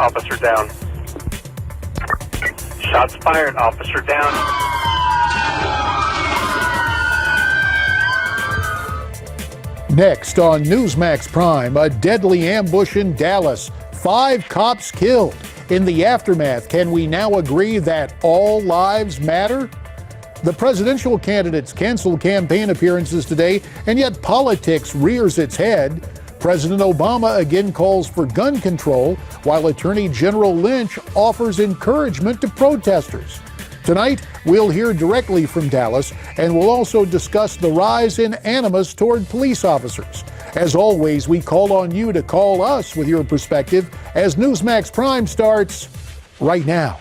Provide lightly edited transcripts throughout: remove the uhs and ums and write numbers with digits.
officer down. Shots fired, officer down. Next on Newsmax Prime, a deadly ambush in Dallas. 5 cops killed. In the aftermath, can we now agree that all lives matter? The presidential candidates cancel campaign appearances today, and yet politics rears its head. President Obama again calls for gun control, while Attorney General Lynch offers encouragement to protesters. Tonight, we'll hear directly from Dallas, and we'll also discuss the rise in animus toward police officers. As always, we call on you to call us with your perspective as Newsmax Prime starts right now.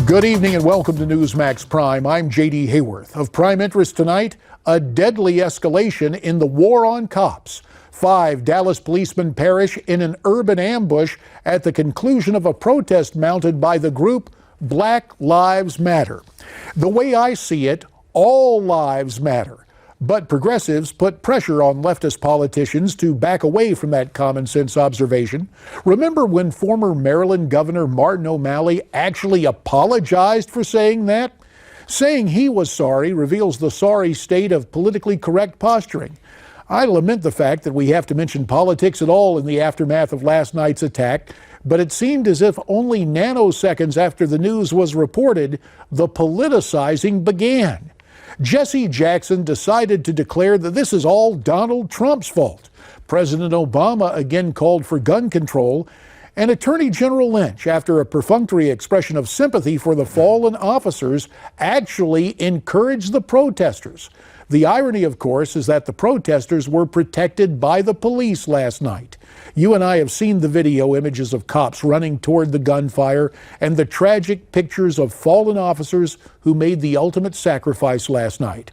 Good evening and welcome to Newsmax Prime. I'm JD Hayworth. Of prime interest tonight, a deadly escalation in the war on cops. 5 Dallas policemen perish in an urban ambush at the conclusion of a protest mounted by the group Black Lives Matter. The way I see it, all lives matter. But progressives put pressure on leftist politicians to back away from that common sense observation. Remember when former Maryland Governor Martin O'Malley actually apologized for saying that? Saying he was sorry reveals the sorry state of politically correct posturing. I lament the fact that we have to mention politics at all in the aftermath of last night's attack, but it seemed as if only nanoseconds after the news was reported, the politicizing began. Jesse Jackson decided to declare that this is all Donald Trump's fault. President Obama again called for gun control, and Attorney General Lynch, after a perfunctory expression of sympathy for the fallen officers, actually encouraged the protesters. The irony, of course, is that the protesters were protected by the police last night. You and I have seen the video images of cops running toward the gunfire and the tragic pictures of fallen officers who made the ultimate sacrifice last night.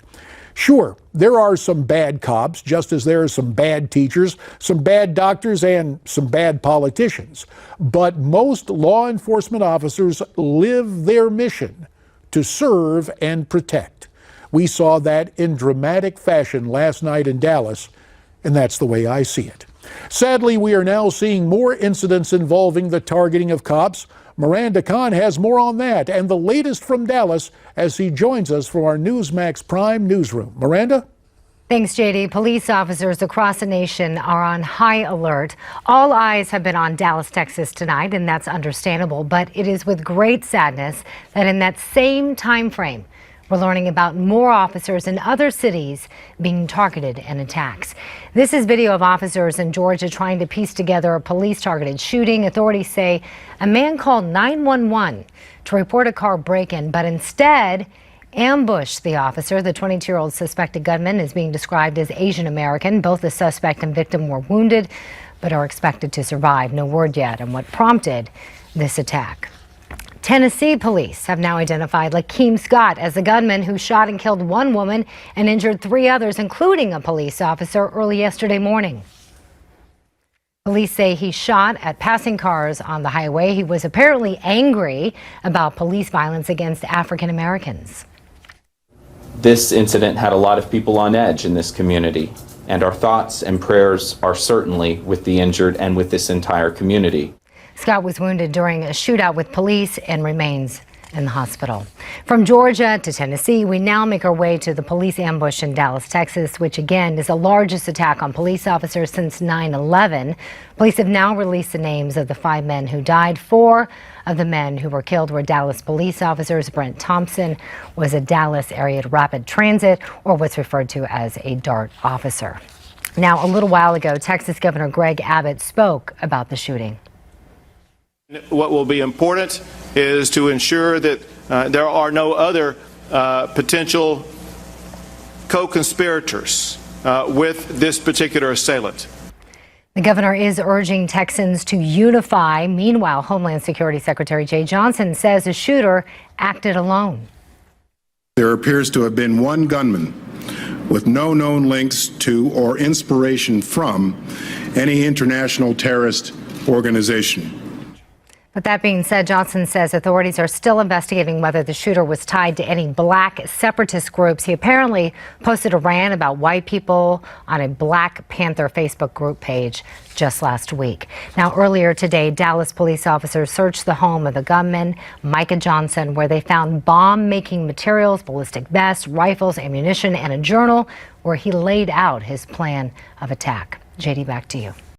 Sure, there are some bad cops, just as there are some bad teachers, some bad doctors, and some bad politicians. But most law enforcement officers live their mission to serve and protect. We saw that in dramatic fashion last night in Dallas, and that's the way I see it. Sadly, we are now seeing more incidents involving the targeting of cops. Miranda Khan has more on that and the latest from Dallas as he joins us from our Newsmax Prime newsroom. Miranda? Thanks, JD. Police officers across the nation are on high alert. All eyes have been on Dallas, Texas tonight, and that's understandable. But it is with great sadness that in that same time frame, we're learning about more officers in other cities being targeted in attacks. This is video of officers in Georgia trying to piece together a police-targeted shooting. Authorities say a man called 911 to report a car break-in, but instead ambushed the officer. The 22-year-old suspected gunman is being described as Asian American. Both the suspect and victim were wounded, but are expected to survive. No word yet on what prompted this attack. Tennessee police have now identified Lakeem Scott as the gunman who shot and killed one woman and injured 3 others, including a police officer, early yesterday morning. Police say he shot at passing cars on the highway. He was apparently angry about police violence against African Americans. This incident had a lot of people on edge in this community, and our thoughts and prayers are certainly with the injured and with this entire community. Scott was wounded during a shootout with police and remains in the hospital. From Georgia to Tennessee, we now make our way to the police ambush in Dallas, Texas, which again is the largest attack on police officers since 9/11. Police have now released the names of the 5 men who died. 4 of the men who were killed were Dallas police officers. Brent Thompson was a Dallas area rapid transit, or what's referred to as a DART officer. Now, a little while ago, Texas Governor Greg Abbott spoke about the shooting. What will be important is to ensure that there are no other potential co-conspirators with this particular assailant. The governor is urging Texans to unify. Meanwhile, Homeland Security Secretary Jay Johnson says the shooter acted alone. There appears to have been one gunman with no known links to or inspiration from any international terrorist organization. With that being said, Johnson says authorities are still investigating whether the shooter was tied to any black separatist groups. He apparently posted a rant about white people on a Black Panther Facebook group page just last week. Now, earlier today, Dallas police officers searched the home of the gunman, Micah Johnson, where they found bomb-making materials, ballistic vests, rifles, ammunition, and a journal where he laid out his plan of attack. JD, back to you.